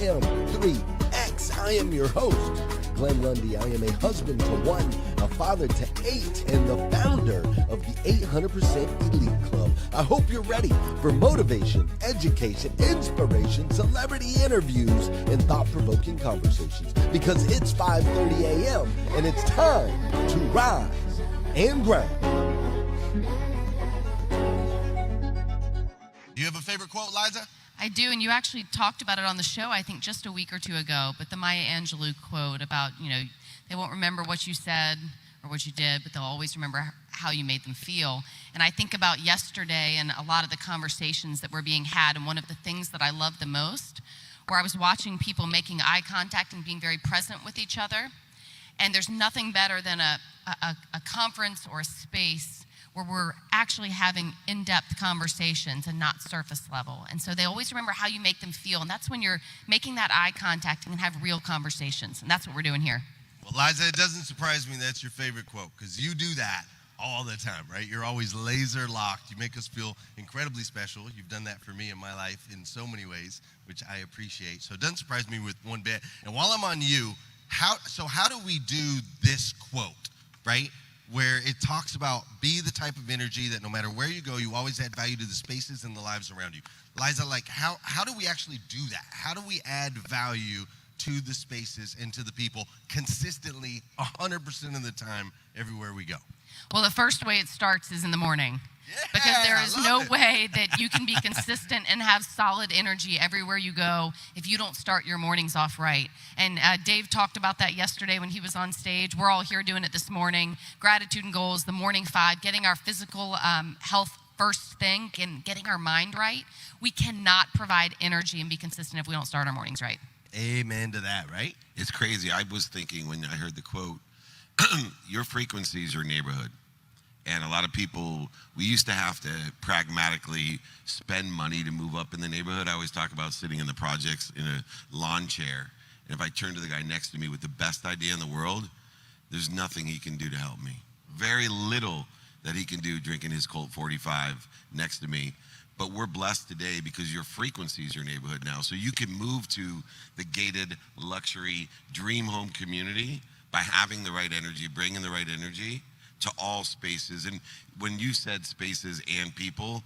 am 3X. I am your host, Glenn Lundy. I am a husband to 1, a father to 8, and the founder of the 800% Elite Club. I hope you're ready for motivation, education, inspiration, celebrity interviews, and thought-provoking conversations, because it's 5:30 a.m. and it's time to rise and grind. Do you have a favorite quote, Liza? I do, and you actually talked about it on the show, I think, just a week or two ago, but the Maya Angelou quote about, they won't remember what you said or what you did, but they'll always remember how you made them feel. And I think about yesterday and a lot of the conversations that were being had, and one of the things that I loved the most, where I was watching people making eye contact and being very present with each other. And there's nothing better than a conference or a space where we're actually having in-depth conversations and not surface level. And so they always remember how you make them feel, and that's when you're making that eye contact and can have real conversations, and that's what we're doing here. Well, Liza, it doesn't surprise me that's your favorite quote, because you do that all the time, right? You're always laser locked. You make us feel incredibly special. You've done that for me in my life in so many ways, which I appreciate. So it doesn't surprise me with one bit. And while I'm on you, how do we do this quote, right? Where it talks about be the type of energy that no matter where you go, you always add value to the spaces and the lives around you. Liza, how do we actually do that? How do we add value to the spaces and to the people consistently 100% of the time everywhere we go? Well, the first way it starts is in the morning. Yeah, because there is no way that you can be consistent and have solid energy everywhere you go if you don't start your mornings off right. And Dave talked about that yesterday when he was on stage. We're all here doing it this morning. Gratitude and goals, the morning 5, getting our physical health first thing and getting our mind right. We cannot provide energy and be consistent if we don't start our mornings right. Amen to that, right? It's crazy. I was thinking when I heard the quote, your frequency is your neighborhood. And a lot of people, we used to have to pragmatically spend money to move up in the neighborhood. I always talk about sitting in the projects in a lawn chair. And if I turn to the guy next to me with the best idea in the world, there's nothing he can do to help me. Very little that he can do drinking his Colt 45 next to me. But we're blessed today because your frequency is your neighborhood now. So you can move to the gated luxury dream home community by having the right energy, bringing the right energy to all spaces. And when you said spaces and people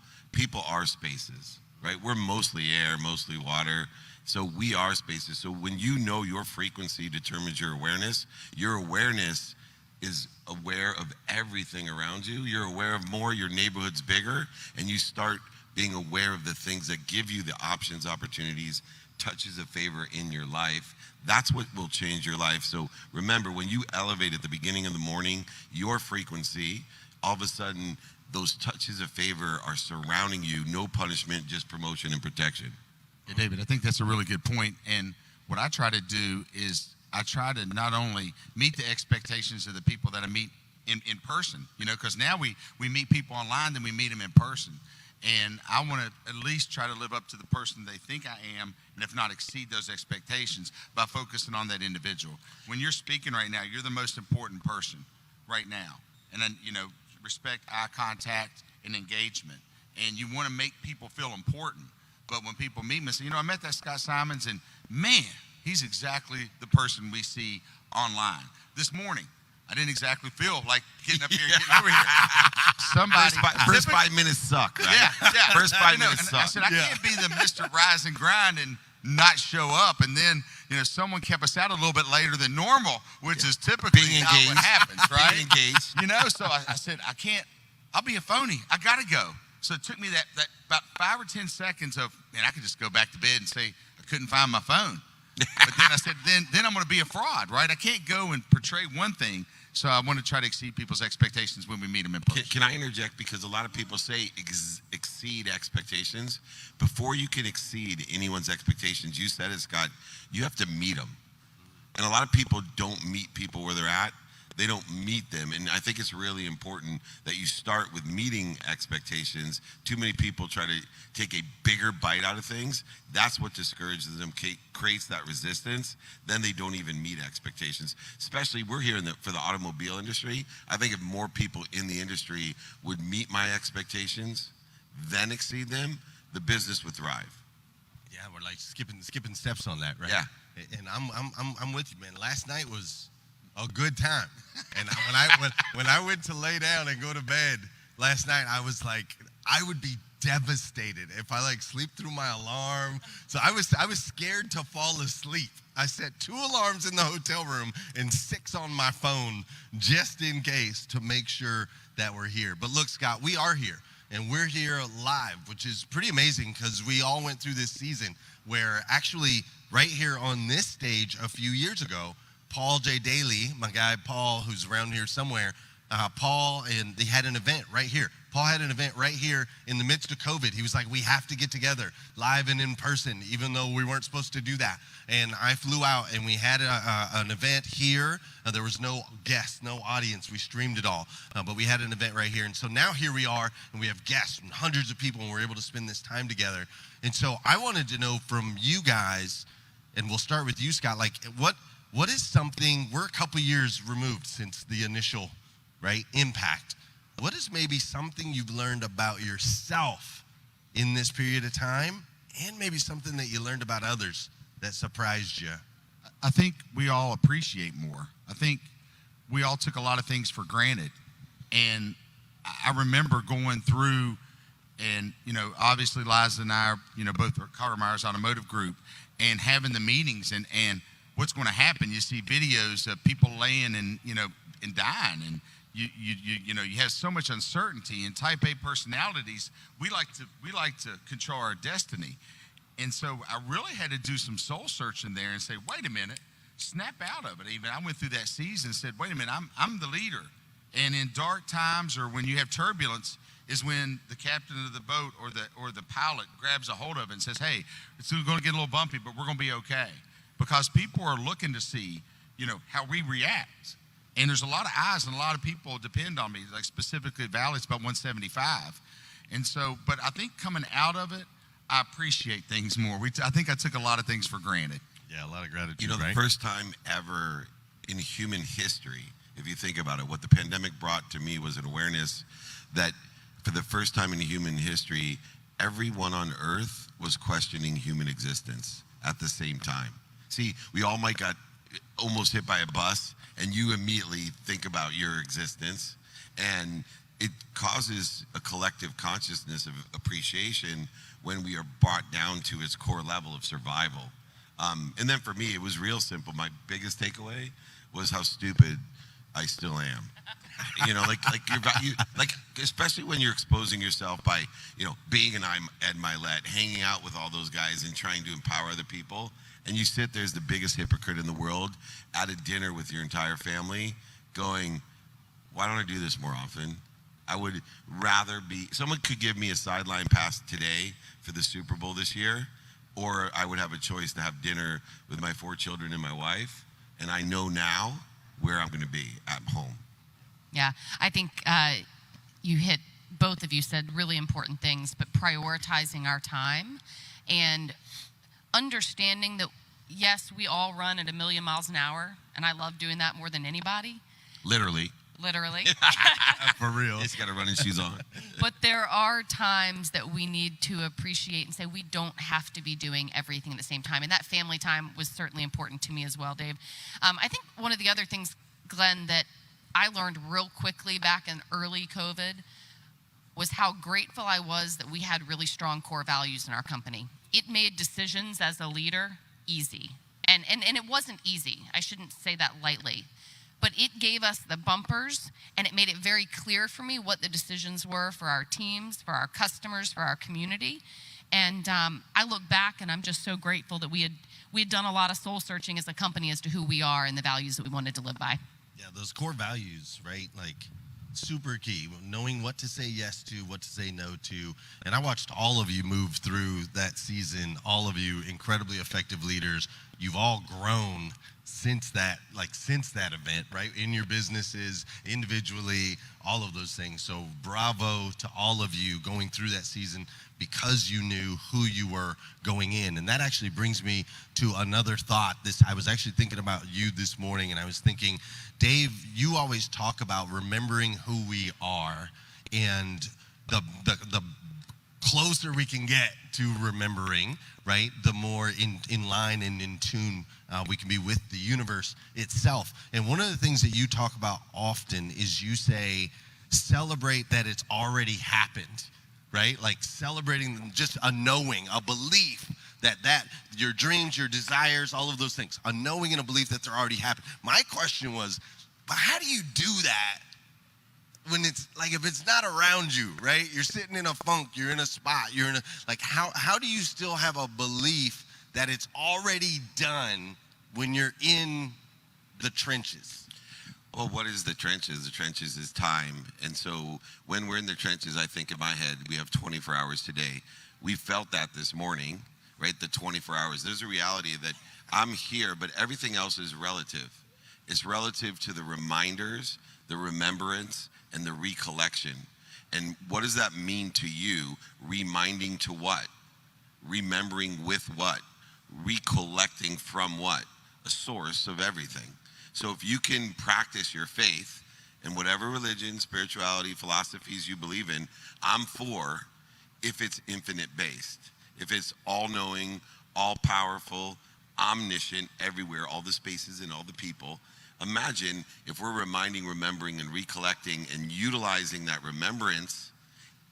are spaces, right? We're mostly air, mostly water. So we are spaces. So when you know your frequency determines your awareness is aware of everything around you. You're aware of more, your neighborhood's bigger, and you start being aware of the things that give you the options, opportunities, touches of favor in your life. That's what will change your life. So remember, when you elevate at the beginning of the morning, your frequency, all of a sudden, those touches of favor are surrounding you. No punishment, just promotion and protection. Yeah, David, I think that's a really good point. And what I try to do is I try to not only meet the expectations of the people that I meet in person, because now we meet people online, then we meet them in person. And I want to at least try to live up to the person they think I am, and if not exceed those expectations by focusing on that individual. When you're speaking right now, you're the most important person right now. And then, respect, eye contact, and engagement. And you want to make people feel important. But when people meet me, say, I met that Scott Simons, and man, he's exactly the person we see online. This morning, I didn't exactly feel like getting up here and getting over here. Somebody First 5 minutes suck, right? Yeah. First 5 minutes suck. I said, I can't be the Mr. Rise and Grind and not show up. And then, someone kept us out a little bit later than normal, which is typically not what happens, right? Being engaged. So I said, I'll be a phony. I got to go. So it took me that about 5 or 10 seconds of, man, I could just go back to bed and say, I couldn't find my phone. But then I said, then I'm going to be a fraud, right? I can't go and portray one thing. So I want to try to exceed people's expectations when we meet them in person. Can I interject? Because a lot of people say exceed expectations. Before you can exceed anyone's expectations, you said it, Scott, you have to meet them. And a lot of people don't meet people where they're at. They don't meet them. And I think it's really important that you start with meeting expectations. Too many people try to take a bigger bite out of things. That's what discourages them, creates that resistance. Then they don't even meet expectations. Especially, we're here for the automobile industry. I think if more people in the industry would meet my expectations, then exceed them, the business would thrive. Yeah, we're like skipping steps on that, right? Yeah. And I'm with you, man. Last night was a good time, and when I went to lay down and go to bed last night, I was like, I would be devastated if I like sleep through my alarm. So I was scared to fall asleep. I set 2 alarms in the hotel room and 6 on my phone just in case to make sure that we're here. But look, Scott, we are here. And we're here live, which is pretty amazing because we all went through this season where actually right here on this stage a few years ago, Paul J. Daly, my guy Paul, who's around here somewhere, Paul, and they had an event right here. Paul had an event right here in the midst of COVID. He was like, we have to get together live and in person, even though we weren't supposed to do that. And I flew out and we had an event here. There was no guests, no audience. We streamed it all, but we had an event right here. And so now here we are, and we have guests and hundreds of people, and we're able to spend this time together. And so I wanted to know from you guys, and we'll start with you, Scott, like what is something, we're a couple years removed since the initial, right, impact. What is maybe something you've learned about yourself in this period of time, and maybe something that you learned about others that surprised you? I think we all appreciate more. I think we all took a lot of things for granted. And I remember going through, and, obviously Liza and I are, both are Carter Myers Automotive Group, and having the meetings and what's going to happen. You see videos of people laying and dying, and you have so much uncertainty. And Type A personalities, we like to control our destiny. And so I really had to do some soul searching there and say, wait a minute, snap out of it. Even I went through that season and said, wait a minute, I'm the leader. And in dark times, or when you have turbulence, is when the captain of the boat or the pilot grabs a hold of it and says, hey, it's going to get a little bumpy, but we're going to be okay. Because people are looking to see, how we react. And there's a lot of eyes and a lot of people depend on me, like specifically Valley, it's about 175. And so, but I think coming out of it, I appreciate things more. I think I took a lot of things for granted. Yeah, a lot of gratitude, The right? first time ever in human history, if you think about it, what the pandemic brought to me was an awareness that for the first time in human history, everyone on earth was questioning human existence at the same time. See, we all might got almost hit by a bus, and you immediately think about your existence, and it causes a collective consciousness of appreciation when we are brought down to its core level of survival. And then for me, it was real simple. My biggest takeaway was how stupid I still am. Especially when you're exposing yourself by, being an Ed Milet, hanging out with all those guys and trying to empower other people. And you sit there as the biggest hypocrite in the world at a dinner with your entire family going, why don't I do this more often? I would rather someone could give me a sideline pass today for the Super Bowl this year, or I would have a choice to have dinner with my 4 children and my wife. And I know now where I'm going to be at home. Yeah, I think both of you said really important things, but prioritizing our time and understanding that, yes, we all run at 1,000,000 miles an hour, and I love doing that more than anybody. Literally. For real. It's got to running shoes on. But there are times that we need to appreciate and say we don't have to be doing everything at the same time. And that family time was certainly important to me as well, Dave. I think one of the other things, Glenn, that I learned real quickly back in early COVID was how grateful I was that we had really strong core values in our company. It made decisions as a leader easy. And it wasn't easy. I shouldn't say that lightly. But it gave us the bumpers, and it made it very clear for me what the decisions were for our teams, for our customers, for our community. And I look back, and I'm just so grateful that we had done a lot of soul searching as a company as to who we are and the values that we wanted to live by. Yeah, those core values, right? Like, super key. Knowing what to say yes to, what to say no to. And I watched all of you move through that season, all of you incredibly effective leaders. You've all grown since that event, right? In your businesses, individually, all of those things. So bravo to all of you going through that season because you knew who you were going in. And that actually brings me to another thought. I was actually thinking about you this morning, and I was thinking, Dave, you always talk about remembering who we are, and the closer we can get to remembering, right, the more in line and in tune we can be with the universe itself. And one of the things that you talk about often is you say, celebrate that it's already happened, right? Like celebrating just a knowing, a belief that your dreams, your desires, all of those things, a knowing and a belief that they're already happened. My question was, but how do you do that when it's like, if it's not around you, right? You're sitting in a funk, you're in a spot, you're in a, like, how do you still have a belief that it's already done when you're in the trenches? Well, what is the trenches? The trenches is time. And so when we're in the trenches, I think in my head, we have 24 hours today. We felt that this morning, right? The 24 hours. There's a reality that I'm here, but everything else is relative. It's relative to the reminders, the remembrance, and the recollection. And what does that mean to you? Reminding to what? Remembering with what? Recollecting from what? A source of everything. So if you can practice your faith in whatever religion, spirituality, philosophies you believe in, I'm for if it's infinite based. If it's all-knowing, all-powerful, omniscient, everywhere, all the spaces and all the people. Imagine if we're reminding, remembering, and recollecting and utilizing that remembrance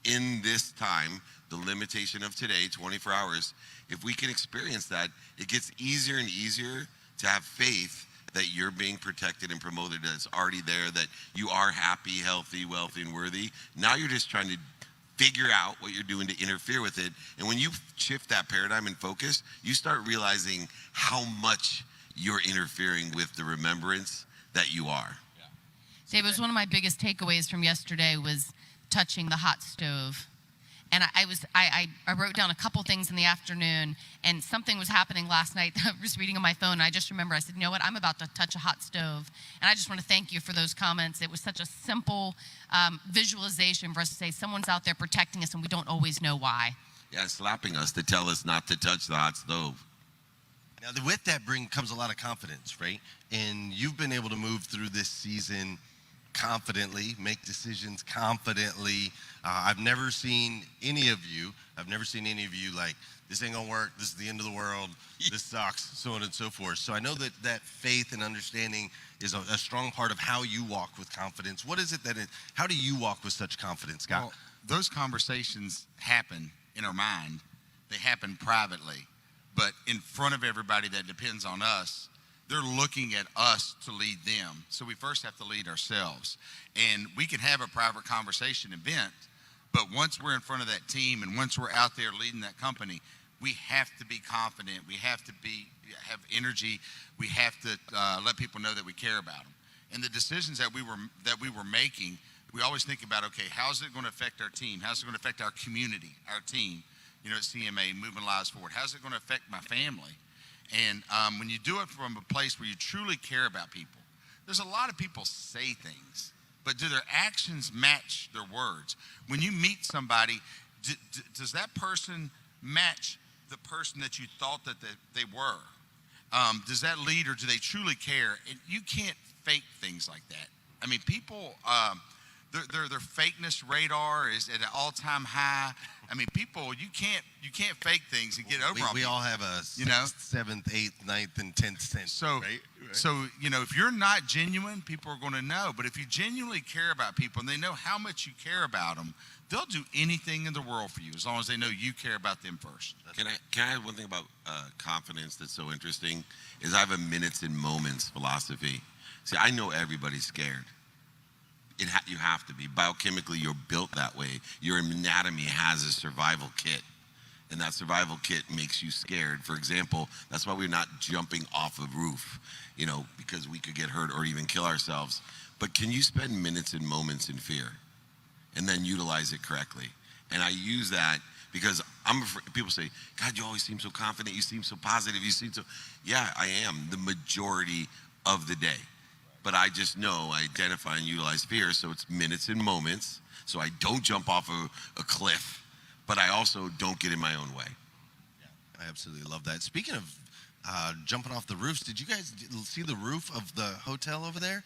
in this time, the limitation of today, 24 hours, if we can experience that, it gets easier and easier to have faith that you're being protected and promoted, that it's already there, that you are happy, healthy, wealthy, and worthy. Now you're just trying to figure out what you're doing to interfere with it. And when you shift that paradigm and focus, you start realizing how much you're interfering with the remembrance that you are. Dave, it was one of my biggest takeaways from yesterday was touching the hot stove. And I wrote down a couple things in the afternoon, and something was happening last night. I was reading on my phone, and I just remember, I said, you know what, I'm about to touch a hot stove. And I just want to thank you for those comments. It was such a simple visualization for us to say someone's out there protecting us, and we don't always know why. Yeah, slapping us to tell us not to touch the hot stove. Now, with that comes a lot of confidence, right? And you've been able to move through this season confidently, make decisions confidently. I've never seen any of you like, this ain't gonna work, this is the end of the world, this sucks, so on and so forth. So I know that faith and understanding is a strong part of how you walk with confidence. What is it how do you walk with such confidence, Scott? Well, those conversations happen in our mind. They happen privately. But in front of everybody that depends on us, they're looking at us to lead them. So we first have to lead ourselves. And we can have a private conversation event, but once we're in front of that team and once we're out there leading that company, we have to be confident. We have to have energy. We have to let people know that we care about them. And the decisions that we were making, we always think about, okay, how's it going to affect our team? How's it going to affect our community, our team? You know, at CMA, moving lives forward. How's it going to affect my family? And when you do it from a place where you truly care about people, there's a lot of people say things, but do their actions match their words? When you meet somebody, does that person match the person that you thought that they were? Does that leader, do they truly care? And you can't fake things like that. I mean, people, their fakeness radar is at an all-time high. I mean, people, you can't fake things and get over on We people. all have a 6th, 7th, 8th, 9th, and 10th sense, So, right? so you know, if you're not genuine, people are going to know. But if you genuinely care about people and they know how much you care about them, they'll do anything in the world for you as long as they know you care about them first. Can I add one thing about confidence that's so interesting? Is I have a minutes and moments philosophy. See, I know everybody's scared. You have to be. Biochemically, you're built that way. Your anatomy has a survival kit, and that survival kit makes you scared. For example, that's why we're not jumping off a roof, you know, because we could get hurt or even kill ourselves. But can you spend minutes and moments in fear and then utilize it correctly? And I use that because I'm afraid. People say, God, you always seem so confident. You seem so positive. You seem so, yeah, I am the majority of the day. But I just know I identify and utilize fear, so it's minutes and moments, so I don't jump off a cliff, but I also don't get in my own way. Yeah, I absolutely love that. Speaking of jumping off the roofs, did you guys see the roof of the hotel over there?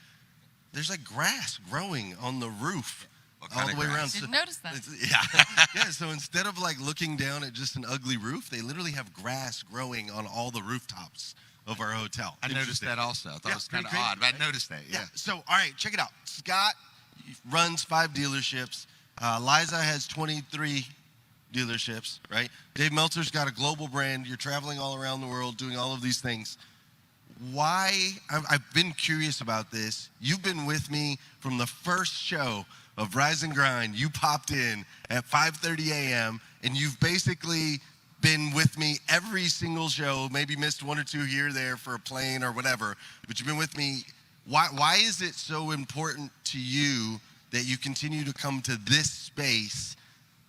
There's like grass growing on the roof. all the way around. Didn't notice that. Yeah. So instead of like looking down at just an ugly roof, they literally have grass growing on all the rooftops of our hotel. I noticed that also. I thought it was kind of pretty odd, but I noticed that. Yeah. So, all right, check it out. Scott runs 5 dealerships. Liza has 23 dealerships, right? Dave Meltzer's got a global brand. You're traveling all around the world doing all of these things. Why? I've been curious about this. You've been with me from the first show of Rise and Grind. You popped in at 5:30 a.m. and you've basically been with me every single show, maybe missed 1 or 2 here or there for a plane or whatever, but you've been with me. Why is it so important to you that you continue to come to this space,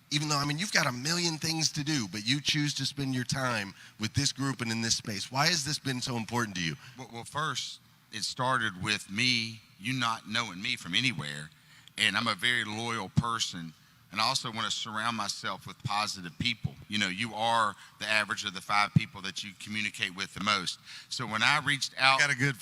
even though, I mean, you've got a million things to do, but you choose to spend your time with this group and in this space? Why has this been so important to you? Well, first, it started with me, you not knowing me from anywhere, and I'm a very loyal person. And I also want to surround myself with positive people. You know, you are the average of the 5 people that you communicate with the most. So when I reached out, I got a good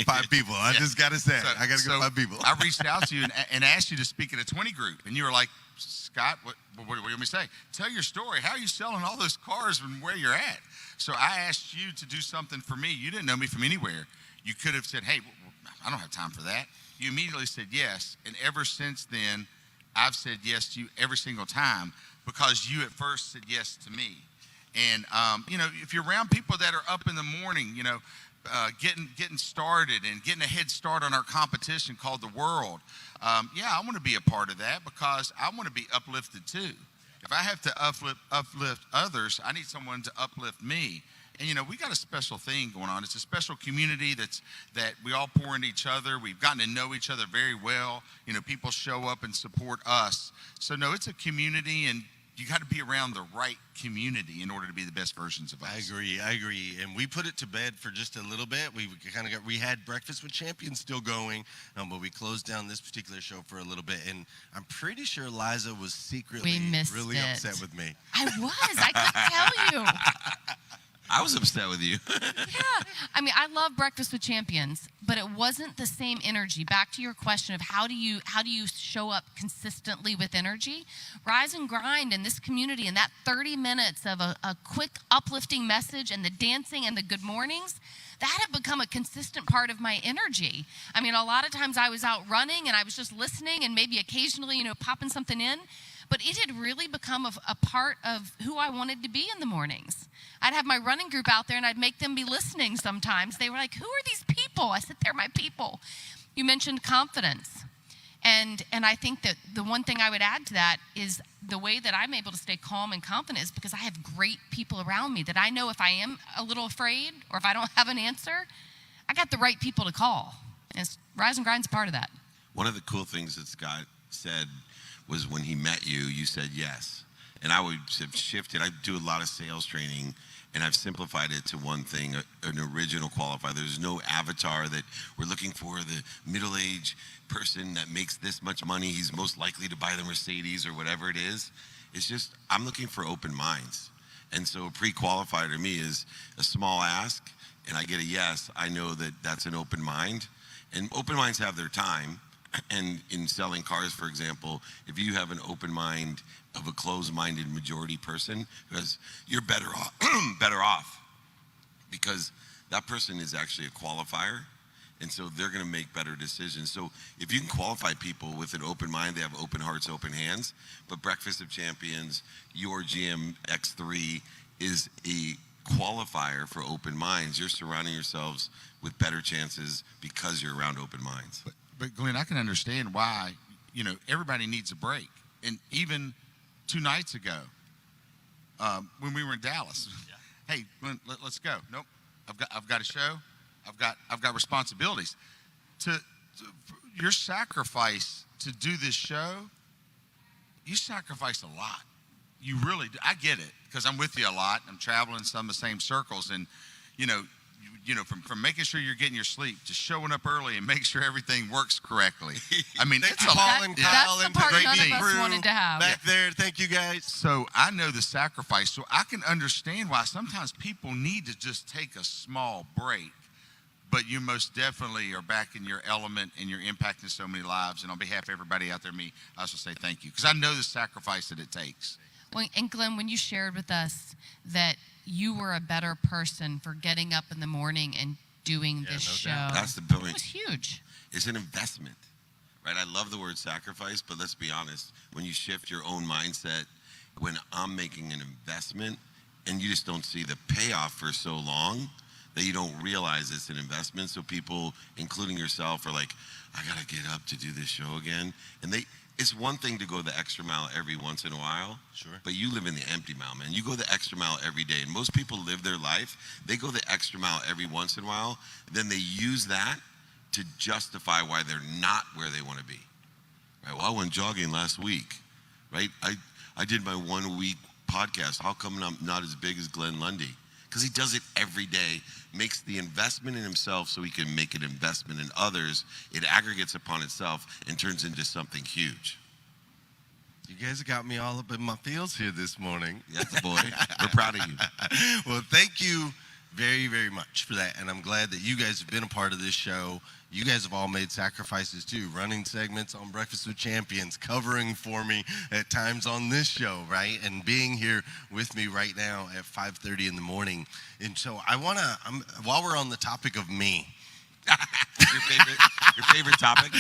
5 people. I just got to say, I got a good 5 people. I reached out to you and asked you to speak at a 20 group, and you were like, Scott, what do you want me to say? Tell your story. How are you selling all those cars and where you're at? So I asked you to do something for me. You didn't know me from anywhere. You could have said, hey, I don't have time for that. You immediately said yes, and ever since then, I've said yes to you every single time because you at first said yes to me. And, you know, if you're around people that are up in the morning, you know, getting started and getting a head start on our competition called the world, I want to be a part of that because I want to be uplifted too. If I have to uplift others, I need someone to uplift me. And, you know, we got a special thing going on. It's a special community that we all pour into each other. We've gotten to know each other very well. You know, people show up and support us. So, no, it's a community, and you got to be around the right community in order to be the best versions of us. I agree. And we put it to bed for just a little bit. We had Breakfast with Champions still going, but we closed down this particular show for a little bit. And I'm pretty sure Liza was secretly really upset with me. I was. I could tell you. I was upset with you. Yeah. I mean, I love Breakfast with Champions, but it wasn't the same energy. Back to your question of how do you show up consistently with energy? Rise and Grind in this community, and that 30 minutes of a quick uplifting message and the dancing and the good mornings, that had become a consistent part of my energy. I mean, a lot of times I was out running and I was just listening and maybe occasionally, you know, popping something in. But it had really become a part of who I wanted to be in the mornings. I'd have my running group out there, and I'd make them be listening sometimes. They were like, who are these people? I said, they're my people. You mentioned confidence. And I think that the one thing I would add to that is the way that I'm able to stay calm and confident is because I have great people around me that I know if I am a little afraid or if I don't have an answer, I got the right people to call. And Rise and Grind's a part of that. One of the cool things that Scott said was when he met you, you said yes. And I would have shifted. I do a lot of sales training, and I've simplified it to one thing, an original qualifier. There's no avatar that we're looking for, the middle-aged person that makes this much money. He's most likely to buy the Mercedes or whatever it is. It's just, I'm looking for open minds. And so a pre-qualifier to me is a small ask, and I get a yes. I know that that's an open mind. And open minds have their time. And in selling cars, for example, if you have an open mind of a closed-minded majority person, because you're better off because that person is actually a qualifier, and so they're going to make better decisions. So if you can qualify people with an open mind, they have open hearts, open hands. But Breakfast of Champions, your GM X3 is a qualifier for open minds. You're surrounding yourselves with better chances because you're around open minds. But Glenn, I can understand why, you know, everybody needs a break. And even 2 nights ago, when we were in Dallas, hey, Glenn, let's go. Nope, I've got a show. I've got responsibilities. Your sacrifice to do this show, you sacrifice a lot. You really do. I get it because I'm with you a lot. I'm traveling some of the same circles, and you know, from making sure you're getting your sleep to showing up early and make sure everything works correctly. I mean, Thank you, Paul and Kyle, and the part great none of us crew wanted to have. back there. Thank you, guys. So I know the sacrifice. So I can understand why sometimes people need to just take a small break. but you most definitely are back in your element and you're impacting so many lives. And on behalf of everybody out there, I also say thank you, because I know the sacrifice that it takes. Well, and Glenn, when you shared with us that you were a better person for getting up in the morning and doing this show, that's the point. It was huge. It's an investment, right? I love the word sacrifice, but let's be honest. When you shift your own mindset, when I'm making an investment and you just don't see the payoff for so long that you don't realize it's an investment. So people, including yourself, are like, I got to get up to do this show again. And it's one thing to go the extra mile every once in a while, Sure. but you live in the empty mile, man. You go the extra mile every day. And most people live their life, they go the extra mile every once in a while, then they use that to justify why they're not where they want to be. Right? Well, I went jogging last week, right? I did my 1 week podcast. How come I'm not as big as Glenn Lundy? Because he does it every day, makes the investment in himself so he can make an investment in others. It aggregates upon itself and turns into something huge. You guys got me all up in my feels here this morning. That's a boy. We're proud of you. Well, thank you very, very much for that. And I'm glad that you guys have been a part of this show. You guys have all made sacrifices too, running segments on Breakfast with Champions, covering for me at times on this show, right? And being here with me right now at 5:30 in the morning. And so while we're on the topic of me, your favorite topic?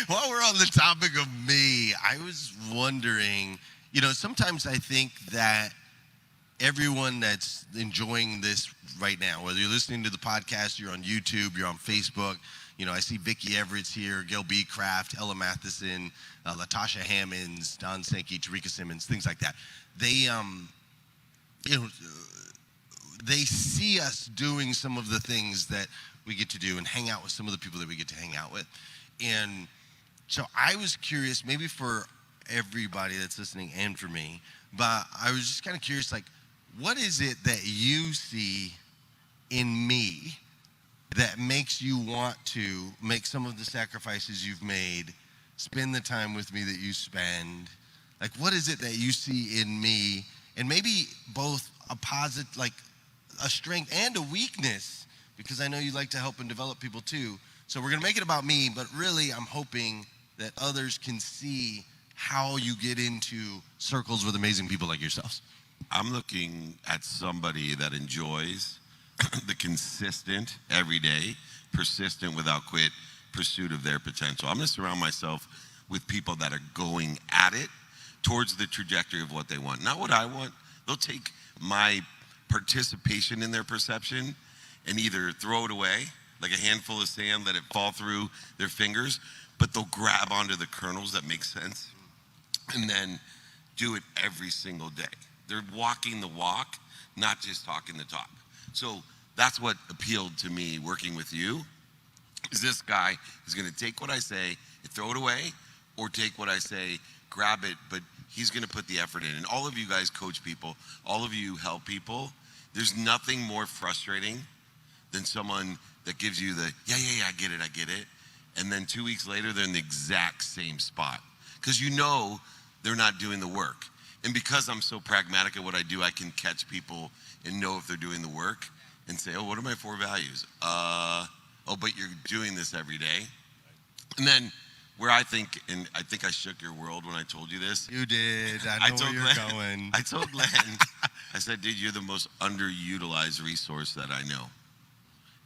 while we're on the topic of me, I was wondering, sometimes I think that everyone that's enjoying this right now, whether you're listening to the podcast, you're on YouTube, you're on Facebook, I see Vicki Everett's here, Gail B. Kraft, Ella Matheson, Latasha Hammonds, Don Sankey, Tarika Simmons, things like that. They see us doing some of the things that we get to do and hang out with some of the people that we get to hang out with. And so I was curious, maybe for everybody that's listening and for me, but I was just kind of curious, like, what is it that you see in me that makes you want to make some of the sacrifices you've made, spend the time with me that you spend? Like, what is it that you see in me? And maybe both a positive, like a strength and a weakness, because I know you like to help and develop people too. So we're going to make it about me, but really I'm hoping that others can see how you get into circles with amazing people like yourselves. I'm looking at somebody that enjoys the consistent, everyday, persistent, without quit pursuit of their potential. I'm going to surround myself with people that are going at it towards the trajectory of what they want. Not what I want. They'll take my participation in their perception and either throw it away, like a handful of sand, let it fall through their fingers, but they'll grab onto the kernels that make sense and then do it every single day. They're walking the walk, not just talking the talk. So that's what appealed to me working with you, is this guy is going to take what I say and throw it away, or take what I say, grab it, but he's going to put the effort in. And all of you guys coach people, all of you help people. There's nothing more frustrating than someone that gives you the, yeah, I get it. And then 2 weeks later, they're in the exact same spot. Because they're not doing the work. And because I'm so pragmatic at what I do, I can catch people and know if they're doing the work and say, oh, what are my 4 values? But you're doing this every day. And then where I think I shook your world when I told you this. You did. I know where you're going. I told Glenn, I said, dude, you're the most underutilized resource that I know.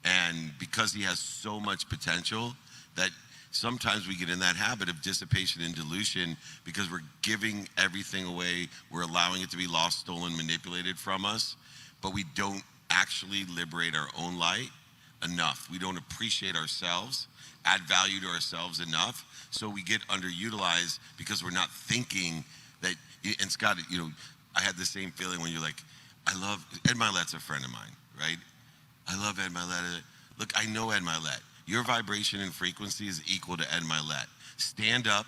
And because he has so much potential, that sometimes we get in that habit of dissipation and dilution because we're giving everything away. We're allowing it to be lost, stolen, manipulated from us, but we don't actually liberate our own light enough. We don't appreciate ourselves, add value to ourselves enough. So we get underutilized because we're not thinking that, and Scott, I had the same feeling when you're like, I love, Ed Milet's a friend of mine, right? I love Ed Milet. Look, I know Ed Milet. Your vibration and frequency is equal to Ed Milet. Stand up,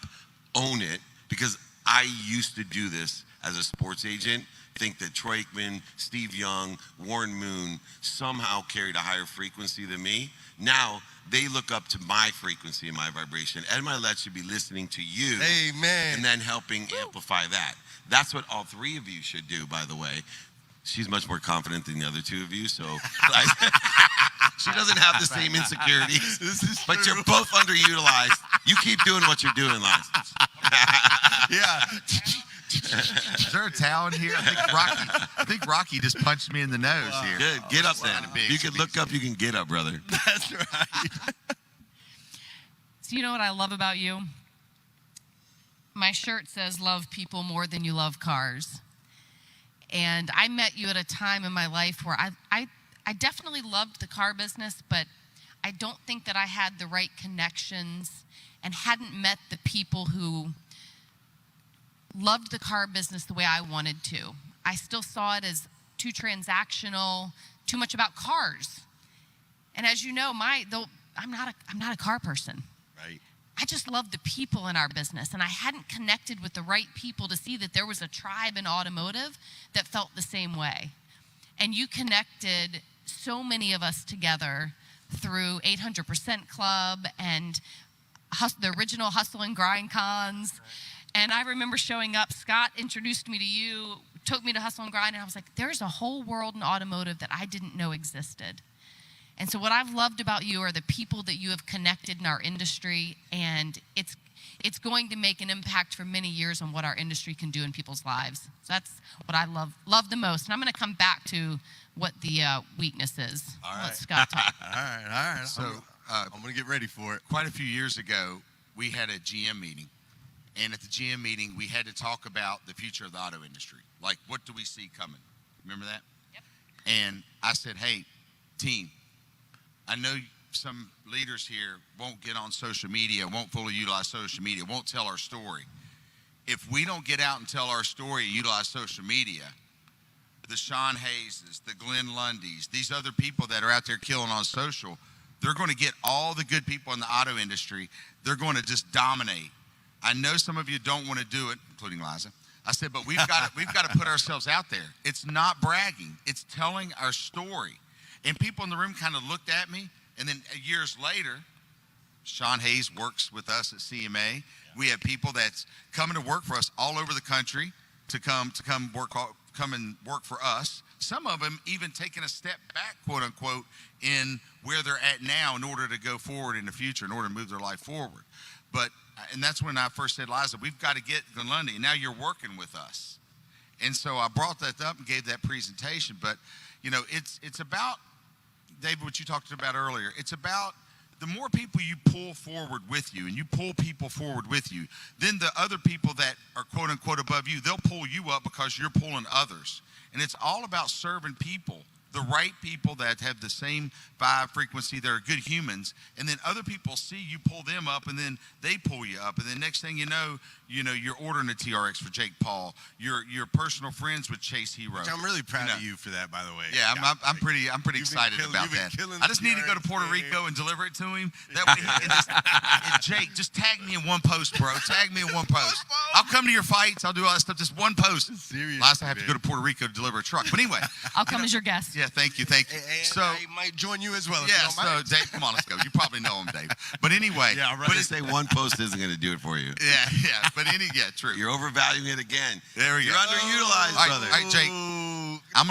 own it, because I used to do this as a sports agent, think that Troy Aikman, Steve Young, Warren Moon somehow carried a higher frequency than me. Now, they look up to my frequency and my vibration. Ed Milet should be listening to you. Amen. And then helping amplify that. That's what all 3 of you should do, by the way. she's much more confident than the other two of you, so she doesn't have the same insecurities. But you're both underutilized. You keep doing what you're doing, Liza. Yeah. Is there a towel in here? I think Rocky just punched me in the nose here. Good. Get up then. Big, If you can look up, you can get up, brother. That's right. So you know what I love about you? My shirt says, love people more than you love cars. And I met you at a time in my life where I definitely loved the car business, but I don't think that I had the right connections and hadn't met the people who loved the car business the way I wanted to. I still saw it as too transactional, too much about cars. And as you know, I'm not a car person. Right. I just love the people in our business, and I hadn't connected with the right people to see that there was a tribe in automotive that felt the same way. And you connected so many of us together through 800% Club and the original Hustle and Grind cons. Right. And I remember showing up, Scott introduced me to you, took me to Hustle and Grind, and I was like, there's a whole world in automotive that I didn't know existed. And so what I've loved about you are the people that you have connected in our industry, and it's going to make an impact for many years on what our industry can do in people's lives. So that's what I love the most. And I'm going to come back to what the weakness is. All right. Let Scott talk. All right. So I'm going to get ready for it. quite a few years ago, we had a GM meeting. And at the GM meeting, we had to talk about the future of the auto industry. Like, what do we see coming? Remember that? Yep. And I said, hey, team, I know some leaders here won't get on social media, won't fully utilize social media, won't tell our story. If we don't get out and tell our story and utilize social media, the Sean Hayeses, the Glenn Lundys, these other people that are out there killing on social, they're going to get all the good people in the auto industry. They're going to just dominate. I know some of you don't want to do it, including Liza. I said, but we've got to put ourselves out there. It's not bragging. It's telling our story. And people in the room kind of looked at me. And then years later, Sean Hayes works with us at CMA. Yeah. We have people that's coming to work for us all over the country to come and work for us. Some of them even taking a step back, quote unquote, in where they're at now in order to go forward in the future, in order to move their life forward. And that's when I first said, Liza, we've got to get Glenn Lundy. And now you're working with us. And so I brought that up and gave that presentation. But, you know, it's about, David, what you talked about earlier. It's about the more people you pull forward with you and you pull people forward with you, then the other people that are, quote unquote, above you, they'll pull you up because you're pulling others. And it's all about serving people. The right people that have the same vibe frequency, that are good humans, and then other people see you pull them up, and then they pull you up, and then next thing you know, you're ordering a TRX for Jake Paul. You're personal friends with Chase Hero. Which I'm really proud of you for that, by the way. Yeah, I'm pretty excited about that. I just need to go to Puerto Rico and deliver it to him. That way he can and Jake, just tag me in one post, bro. Tag me in one post. I'll come to your fights. I'll do all that stuff. Just one post. Seriously, Last I have to go to Puerto Rico to deliver a truck. But anyway, I'll come as your guest. Yeah, thank you. And so I might join you as well. Yeah, so Dave, come on, let's go. You probably know him, Dave. But anyway, yeah, I'm going to say one post isn't going to do it for you. Yeah, but true. You're overvaluing it again. There we go. You're underutilized, brother. All right, Jake. I'm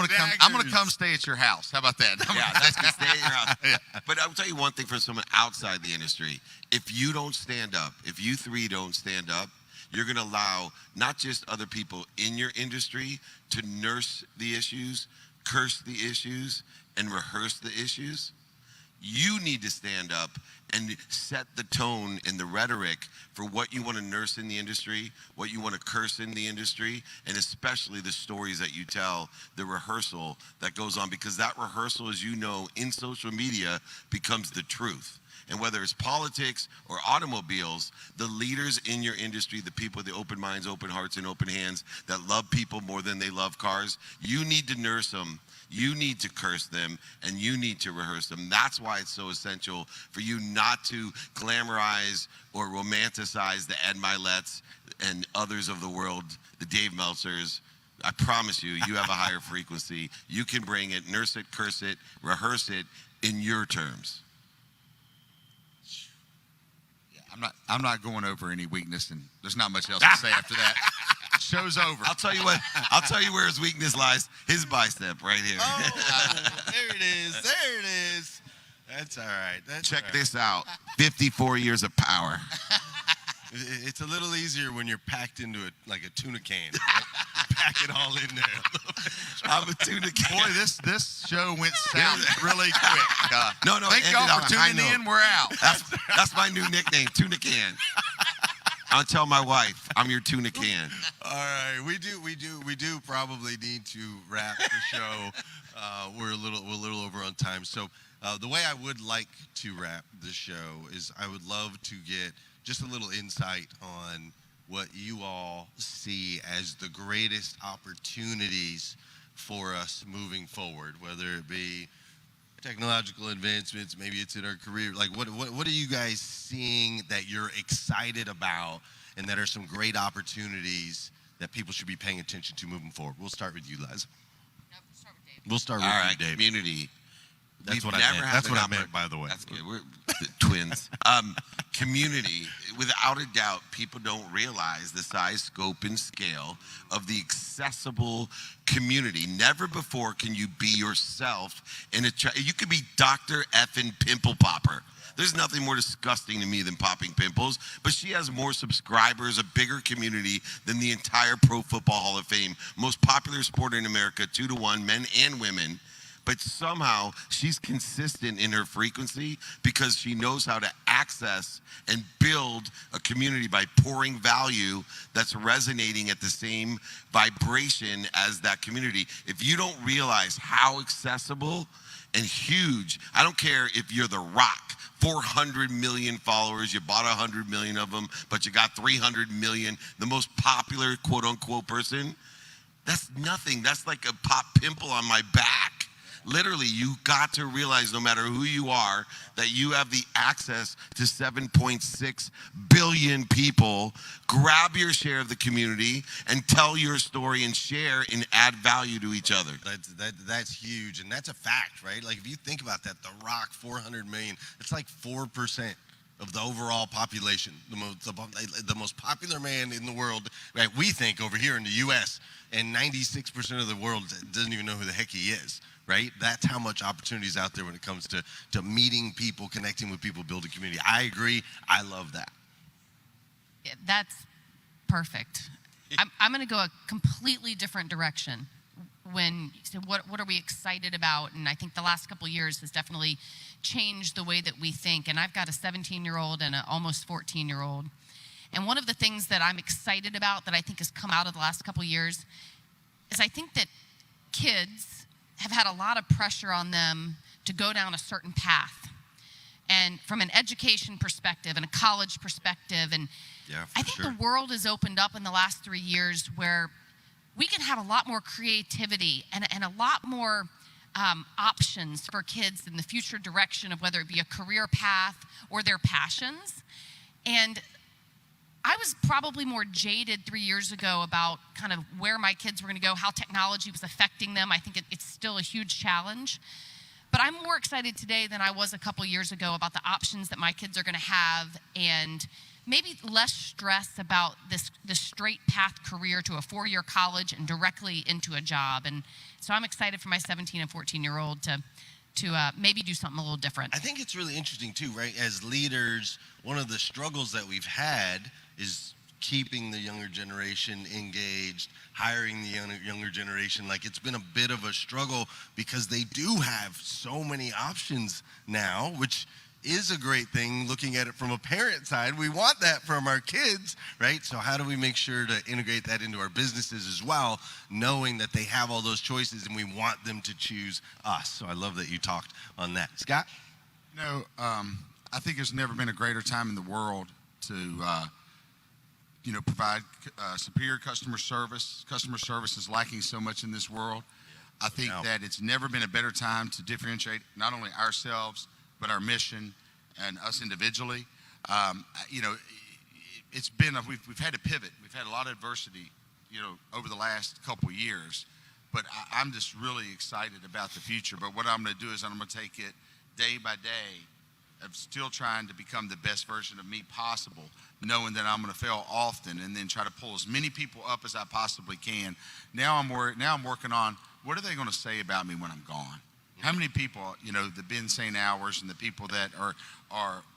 gonna come stay at your house. How about that? That's good. Stay at your house. Yeah. But I'll tell you one thing from someone outside the industry. If you don't stand up, if you three don't stand up, you're going to allow not just other people in your industry to nurse the issues, curse the issues, and rehearse the issues. You need to stand up and set the tone and the rhetoric for what you want to nurse in the industry, what you want to curse in the industry, and especially the stories that you tell, the rehearsal that goes on, because that rehearsal, as you know, in social media becomes the truth. And whether it's politics or automobiles, the leaders in your industry, the people with the open minds, open hearts, and open hands that love people more than they love cars, you need to nurse them. You need to curse them, and you need to rehearse them. That's why it's so essential for you not to glamorize or romanticize the Ed Miletts and others of the world, the Dave Meltzers. I promise you, you have a higher frequency. You can bring it, nurse it, curse it, rehearse it in your terms. I'm not going over any weakness, and there's not much else to say after that. Show's over. I'll tell you what. I'll tell you where his weakness lies. His bicep right here. There it is. There it is. That's all right. Check this out. 54 years of power. It's a little easier when you're packed into like a tuna can. Right? Pack it all in there. I'm a tuna can. Boy, this show went south really quick. No, Thank ended y'all on for a high tuning note. in. We're out. That's my new nickname, Tuna Can. I'll tell my wife, I'm your tuna can. All right, we do probably need to wrap the show. We're a little over on time. So the way I would like to wrap the show is I would love to get just a little insight on what you all see as the greatest opportunities for us moving forward, whether it be technological advancements, maybe it's in our career. Like, what are you guys seeing that you're excited about and that are some great opportunities that people should be paying attention to moving forward? We'll start with you, Liza. No, we'll start with Dave. We'll start All with right, you, Dave. community. That's We've what I never meant. had That's an what I meant, by the way. That's good. We're twins. Community, without a doubt, people don't realize the size, scope, and scale of the accessible community. Never before can you be yourself in a. You could be Dr. Effin' Pimple Popper. There's nothing more disgusting to me than popping pimples, but she has more subscribers, a bigger community than the entire Pro Football Hall of Fame. Most popular sport in America, 2-to-1, men and women. But somehow she's consistent in her frequency because she knows how to access and build a community by pouring value that's resonating at the same vibration as that community. If you don't realize how accessible and huge, I don't care if you're The Rock, 400 million followers, you bought 100 million of them, but you got 300 million, the most popular quote unquote person, that's nothing. That's like a pop pimple on my back. Literally, you got to realize no matter who you are, that you have the access to 7.6 billion people. Grab your share of the community and tell your story and share and add value to each other. That's huge, and that's a fact, right? Like, if you think about that, The Rock, 400 million, it's like 4% of the overall population, the most popular man in the world, right? We think over here in the U.S., and 96% of the world doesn't even know who the heck he is, right? That's how much opportunity is out there when it comes to meeting people, connecting with people, building community. I agree. I love that. Yeah, that's perfect. I'm going to go a completely different direction. When you said, what are we excited about? And I think the last couple of years has definitely changed the way that we think. And I've got a 17-year-old and an almost 14-year-old. And one of the things that I'm excited about that I think has come out of the last couple of years is I think that kids have had a lot of pressure on them to go down a certain path. And from an education perspective and a college perspective, and I think the world has opened up in the last 3 years where we can have a lot more creativity and a lot more options for kids in the future direction of whether it be a career path or their passions. And I was probably more jaded 3 years ago about kind of where my kids were going to go, how technology was affecting them. I think it's still a huge challenge. But I'm more excited today than I was a couple years ago about the options that my kids are going to have, and maybe less stress about this straight path career to a 4-year college and directly into a job. And so I'm excited for my 17 and 14-year-old to maybe do something a little different. I think it's really interesting too, right? As leaders, one of the struggles that we've had is keeping the younger generation engaged, hiring the younger generation. Like, it's been a bit of a struggle because they do have so many options now, which is a great thing. Looking at it from a parent side, we want that from our kids, right? So how do we make sure to integrate that into our businesses as well, knowing that they have all those choices and we want them to choose us? So I love that you talked on that. Scott? You know, I think there's never been a greater time in the world to provide superior customer service. Customer service is lacking so much in this world. I think that it's never been a better time to differentiate not only ourselves, but our mission and us individually. It's been, we've had to pivot. We've had a lot of adversity, over the last couple years. But I'm just really excited about the future. But what I'm going to do is I'm going to take it day by day still trying to become the best version of me possible, knowing that I'm going to fail often, and then try to pull as many people up as I possibly can. Now I'm working on, what are they going to say about me when I'm gone? How many people, you know, the Ben St. Hours and the people that are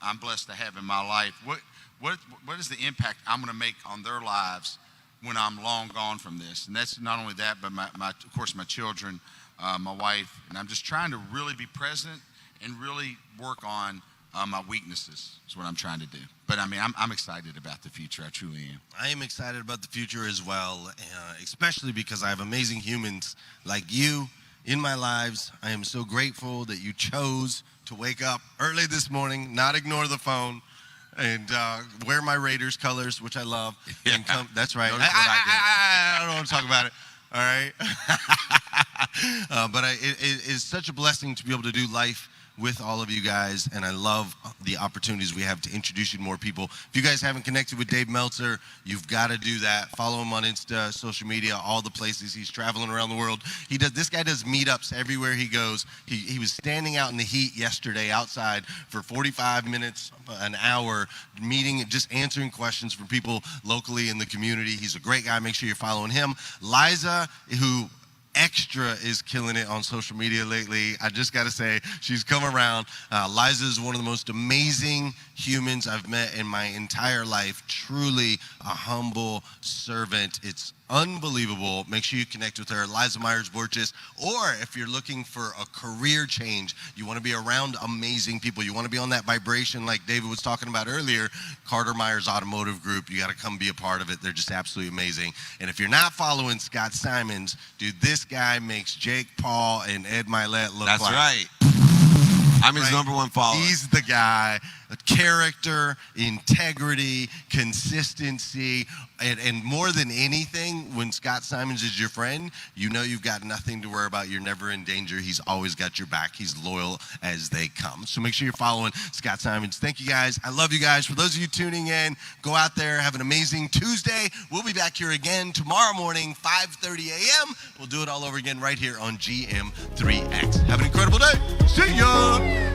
I'm blessed to have in my life, what is the impact I'm going to make on their lives when I'm long gone from this? And that's not only that, but of course my children, my wife, and I'm just trying to really be present and really work on my weaknesses is what I'm trying to do. But I mean, I'm excited about the future. I truly am. I am excited about the future as well, especially because I have amazing humans like you in my lives. I am so grateful that you chose to wake up early this morning, not ignore the phone, and wear my Raiders colors, which I love. Yeah. And that's right. Notice what I I don't want to talk about it. All right. But it is such a blessing to be able to do life with all of you guys, and I love the opportunities we have to introduce you to more people. If you guys haven't connected with Dave Meltzer, you've got to do that. Follow him on Insta, social media, all the places. He's traveling around the world. This guy does meetups everywhere he goes. He was standing out in the heat yesterday outside for 45 minutes, an hour, meeting, just answering questions from people locally in the community. He's a great guy. Make sure you're following him. Liza, who extra is killing it on social media lately. I just got to say, she's come around. Liza is one of the most amazing humans I've met in my entire life. Truly a humble servant. It's unbelievable. Make sure you connect with her, Liza Myers-Borges. Or if you're looking for a career change, you want to be around amazing people, you want to be on that vibration like David was talking about earlier, Carter Myers Automotive Group, you got to come be a part of it. They're just absolutely amazing. And if you're not following Scott Simons, dude, this guy makes Jake Paul and Ed Milet look That's like... right. I'm his number one follower. He's the guy. Character, integrity, consistency, and more than anything, when Scott Simons is your friend, you know you've got nothing to worry about. You're never in danger. He's always got your back. He's loyal as they come. So make sure you're following Scott Simons. Thank you, guys. I love you guys. For those of you tuning in, go out there. Have an amazing Tuesday. We'll be back here again tomorrow morning, 5:30 a.m. We'll do it all over again right here on GM3X. Have an incredible day. See ya.